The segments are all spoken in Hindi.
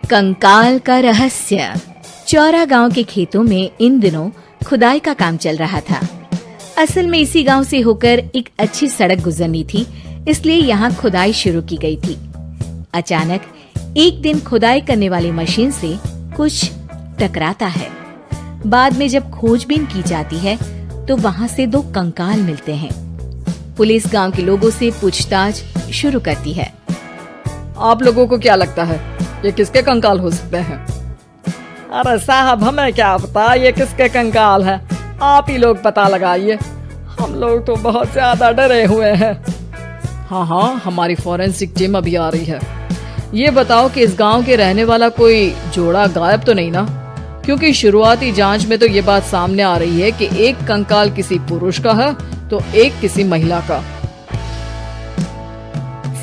कंकाल का रहस्य। चौरा गांव के खेतों में इन दिनों खुदाई का काम चल रहा था। असल में इसी गांव से होकर एक अच्छी सड़क गुजरनी थी, इसलिए यहाँ खुदाई शुरू की गई थी। अचानक एक दिन खुदाई करने वाली मशीन से कुछ टकराता है। बाद में जब खोजबीन की जाती है तो वहाँ से 2 कंकाल मिलते हैं। पुलिस गांव के लोगों से पूछताछ शुरू करती है। आप लोगों को क्या लगता है ये किसके कंकाल हो सकते हैं? अरे साहब, हमें क्या पता ये किसके कंकाल है, आप ही लोग पता लगाइए। हम लोग तो बहुत ज्यादा डरे हुए हैं। हाँ, हमारी फॉरेंसिक टीम अभी आ रही है। ये बताओ कि इस गांव के रहने वाला कोई जोड़ा गायब तो नहीं ना? क्योंकि शुरुआती जांच में तो ये बात सामने आ रही है कि एक कंकाल किसी पुरुष का है तो एक किसी महिला का।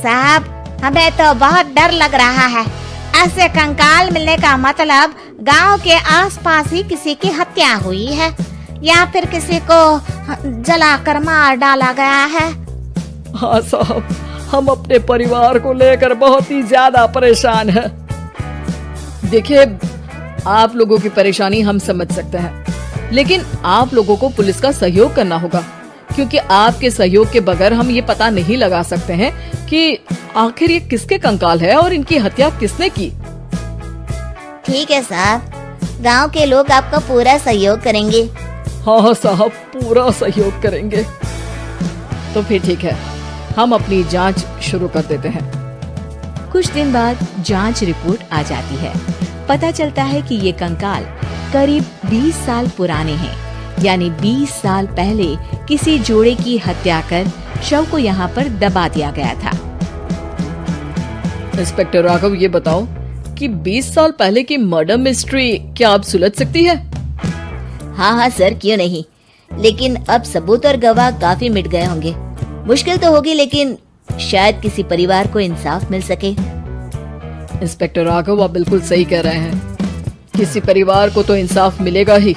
साहब, हमें तो बहुत डर लग रहा है। ऐसे कंकाल मिलने का मतलब गांव के आसपास ही किसी की हत्या हुई है या फिर किसी को जलाकर मार डाला गया है। हाँ साहब, हम अपने परिवार को लेकर बहुत ही ज्यादा परेशान हैं। देखिए, आप लोगों की परेशानी हम समझ सकते हैं, लेकिन आप लोगों को पुलिस का सहयोग करना होगा, क्योंकि आपके सहयोग के बगैर हम ये पता नहीं लगा सकते हैं कि आखिर ये किसके कंकाल है और इनकी हत्या किसने की। ठीक है साहब, गांव के लोग आपका पूरा सहयोग करेंगे। हाँ साहब, पूरा सहयोग करेंगे। तो फिर ठीक है, हम अपनी जांच शुरू कर देते हैं। कुछ दिन बाद जांच रिपोर्ट आ जाती है। पता चलता है कि ये कंकाल करीब 20 साल पुराने हैं, यानी 20 साल पहले किसी जोड़े की हत्या कर शव को यहाँ पर दबा दिया गया था। इंस्पेक्टर राघव, ये बताओ कि 20 साल पहले की मर्डर मिस्ट्री क्या अब सुलझ सकती है? हाँ सर, क्यों नहीं, लेकिन अब सबूत और गवाह काफी मिट गए होंगे। मुश्किल तो होगी, लेकिन शायद किसी परिवार को इंसाफ मिल सके। इंस्पेक्टर राघव, आप बिल्कुल सही कह रहे हैं। किसी परिवार को तो इंसाफ मिलेगा ही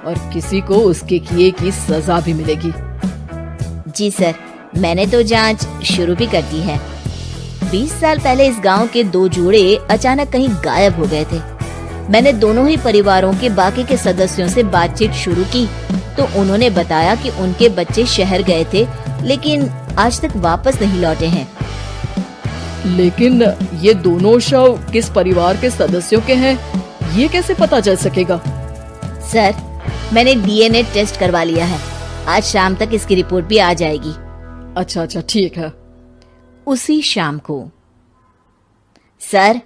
और किसी को उसके किए की सजा भी मिलेगी। जी सर, मैंने तो जांच शुरू भी कर दी है। 20 साल पहले इस गांव के 2 जोड़े अचानक कहीं गायब हो गए थे। मैंने दोनों ही परिवारों के बाकी के सदस्यों से बातचीत शुरू की तो उन्होंने बताया कि उनके बच्चे शहर गए थे, लेकिन आज तक वापस नहीं लौटे हैं। लेकिन ये दोनों शव किस परिवार के सदस्यों के हैं, ये कैसे पता चल सकेगा? सर, मैंने डीएनए टेस्ट करवा लिया है। आज शाम तक इसकी रिपोर्ट भी आ जाएगी। अच्छा, ठीक है। उसी शाम को सर,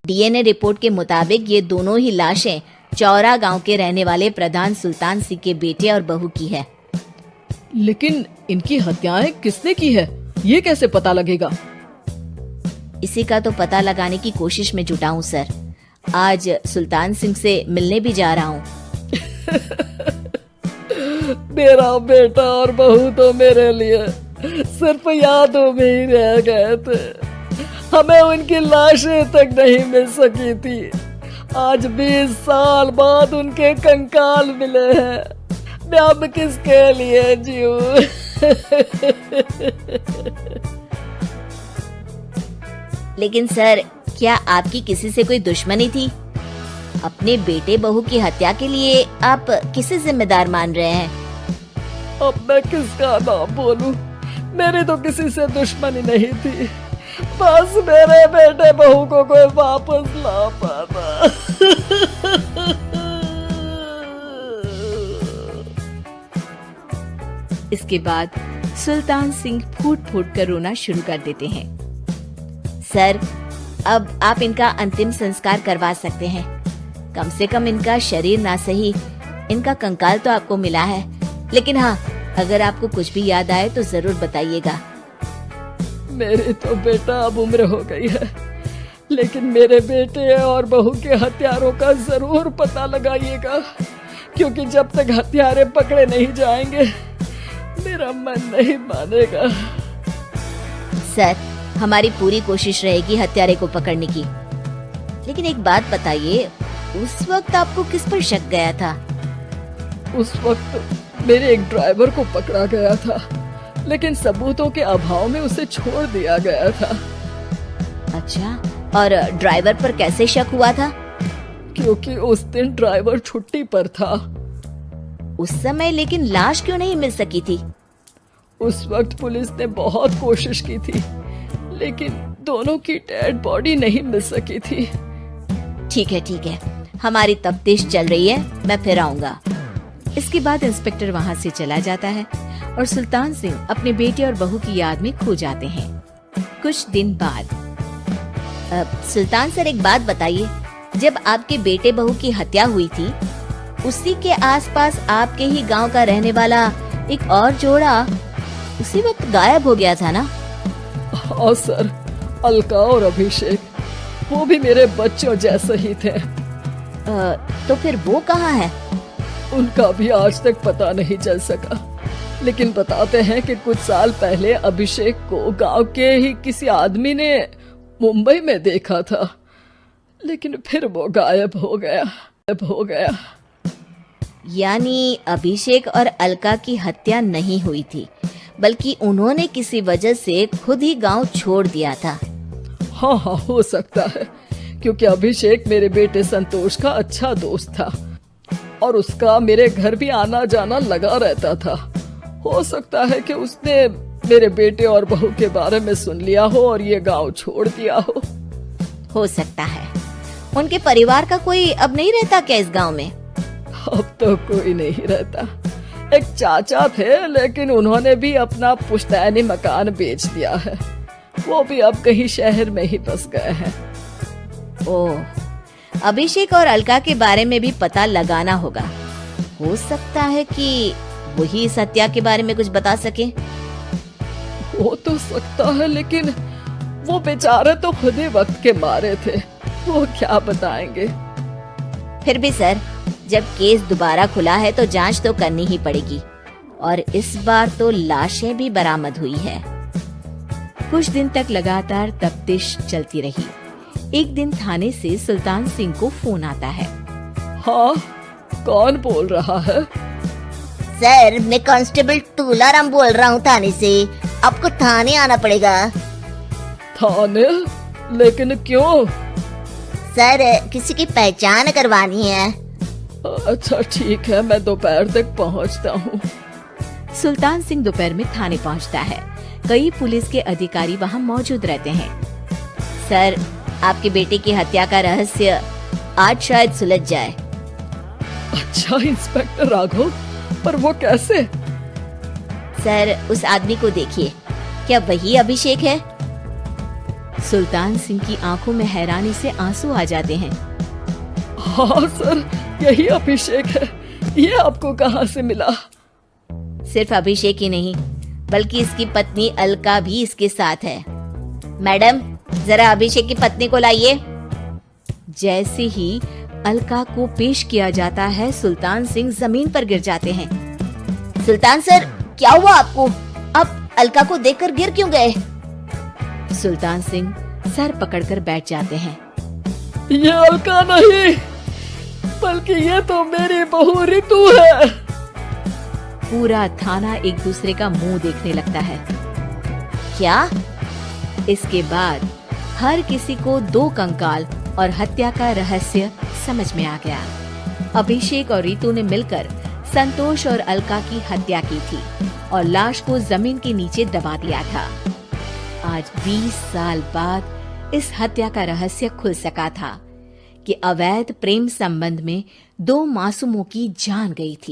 डीएनए रिपोर्ट के मुताबिक ये दोनों ही लाशें चौरा गांव के रहने वाले प्रधान सुल्तान सिंह के बेटे और बहू की है। लेकिन इनकी हत्याएं किसने की है, ये कैसे पता लगेगा? इसी का तो पता लगाने की कोशिश में जुटा हूँ सर। आज सुल्तान सिंह से मिलने भी जा रहा हूँ। मेरा बेटा और बहू तो मेरे लिए सिर्फ यादों में ही रह गए थे। हमें उनकी लाशें तक नहीं मिल सकी थी। आज 20 साल बाद उनके कंकाल मिले हैं। मैं अब किसके लिए जीऊं? लेकिन सर, क्या आपकी किसी से कोई दुश्मनी थी? अपने बेटे बहू की हत्या के लिए आप किसे जिम्मेदार मान रहे हैं? अब मैं किसका नाम बोलूं? मेरी तो किसी से दुश्मनी नहीं थी, बस मेरे बेटे बहू को कोई वापस ला पाता। इसके बाद सुल्तान सिंह फूट फूट कर रोना शुरू कर देते हैं। सर, अब आप इनका अंतिम संस्कार करवा सकते हैं। कम से कम इनका शरीर ना सही, इनका कंकाल तो आपको मिला है। लेकिन हाँ, अगर आपको कुछ भी याद आए तो जरूर बताइएगा। मेरी तो बेटा अब उम्र हो गई है, लेकिन मेरे बेटे और बहू के हत्यारों का जरूर पता लगाइएगा, क्योंकि जब तक हत्यारे पकड़े नहीं जाएंगे मेरा मन नहीं मानेगा। सर, हमारी पूरी कोशिश रहेगी हत्यारे को पकड़ने की। लेकिन एक बात बताइए, उस वक्त आपको किस पर शक गया था? उस वक्त मेरे एक ड्राइवर को पकड़ा गया था, लेकिन सबूतों के अभाव में उसे छोड़ दिया गया था। अच्छा, और ड्राइवर पर कैसे शक हुआ था? क्योंकि उस दिन ड्राइवर छुट्टी पर था। उस समय लेकिन लाश क्यों नहीं मिल सकी थी? उस वक्त पुलिस ने बहुत कोशिश की थी, लेकिन दोनों की डेड बॉडी नहीं मिल सकी थी। ठीक है, हमारी तफ्तीश चल रही है, मैं फिर आऊंगा। इसके बाद इंस्पेक्टर वहां से चला जाता है और सुल्तान सिंह अपने बेटे और बहू की याद में खो जाते हैं। कुछ दिन बाद सुल्तान सर, एक बात बताइए, जब आपके बेटे बहू की हत्या हुई थी, उसी के आसपास आपके ही गांव का रहने वाला एक और जोड़ा उसी वक्त गायब हो गया था ना? हाँ सर, अलका और अभिषेक, वो भी मेरे बच्चों जैसे ही थे। तो फिर वो कहाँ है? उनका भी आज तक पता नहीं चल सका, लेकिन बताते हैं कि कुछ साल पहले अभिषेक को गांव के ही किसी आदमी ने मुंबई में देखा था, लेकिन फिर वो गायब हो गया। यानी अभिषेक और अलका की हत्या नहीं हुई थी, बल्कि उन्होंने किसी वजह से खुद ही गांव छोड़ दिया था। हाँ, हो सकता है, क्योंकि अभिषेक मेरे बेटे संतोष का अच्छा दोस्त था और उसका मेरे घर भी आना जाना लगा रहता था। हो सकता है कि उसने मेरे बेटे और बहू के बारे में सुन लिया हो और ये गांव छोड़ दिया हो सकता है। उनके परिवार का कोई अब नहीं रहता क्या इस गांव में? अब तो कोई नहीं रहता। एक चाचा थे, लेकिन उन्होंने भी अपना पुश्तैनी मकान बेच दिया है। वो भी अब कहीं शहर में ही बस गए हैं। ओह, अभिषेक और अलका के बारे में भी पता लगाना होगा। हो सकता है कि वही इस हत्या के बारे में कुछ बता सके। हो तो सकता है, लेकिन वो बेचारे तो खुद ही वक्त के मारे थे, वो क्या बताएंगे। फिर भी सर, जब केस दोबारा खुला है तो जांच तो करनी ही पड़ेगी, और इस बार तो लाशें भी बरामद हुई है। कुछ दिन तक लगातार तफ्तीश चलती रही। एक दिन थाने से सुल्तान सिंह को फोन आता है। हाँ, कौन बोल रहा है? सर, मैं कांस्टेबल तुलाराम बोल रहा हूँ थाने से। आपको थाने आना पड़ेगा। थाने? लेकिन क्यों? सर, किसी की पहचान करवानी है। अच्छा ठीक है, मैं दोपहर तक पहुँचता हूँ। सुल्तान सिंह दोपहर में थाने पहुँचता है। कई पुलिस के अधिकारी वहाँ मौजूद रहते हैं। सर, आपके बेटे की हत्या का रहस्य आज शायद सुलझ जाए। अच्छा इंस्पेक्टर राघव, पर वो कैसे? सर, उस आदमी को देखिए, क्या वही अभिषेक है? सुल्तान सिंह की आंखों में हैरानी से आंसू आ जाते हैं। हाँ सर, यही अभिषेक है। ये आपको कहाँ से मिला? सिर्फ अभिषेक ही नहीं, बल्कि इसकी पत्नी अलका भी इसके साथ है। मैडम, जरा अभिषेक की पत्नी को लाइए। जैसे ही अलका को पेश किया जाता है, सुल्तान सिंह जमीन पर गिर जाते हैं। सुल्तान सर, क्या हुआ आपको? आप अलका को देखकर गिर क्यों गए? सुल्तान सिंह सर पकड़कर बैठ जाते हैं। ये अलका नहीं, बल्कि ये तो मेरी बहू रितु है। पूरा थाना एक दूसरे का मुंह देखने लगता है। क्या? इसके बाद हर किसी को दो कंकाल और हत्या का रहस्य समझ में आ गया। अभिषेक और रितु ने मिलकर संतोष और अलका की हत्या की थी और लाश को जमीन के नीचे दबा दिया था। आज 20 साल बाद इस हत्या का रहस्य खुल सका था कि अवैध प्रेम संबंध में दो मासूमों की जान गई थी।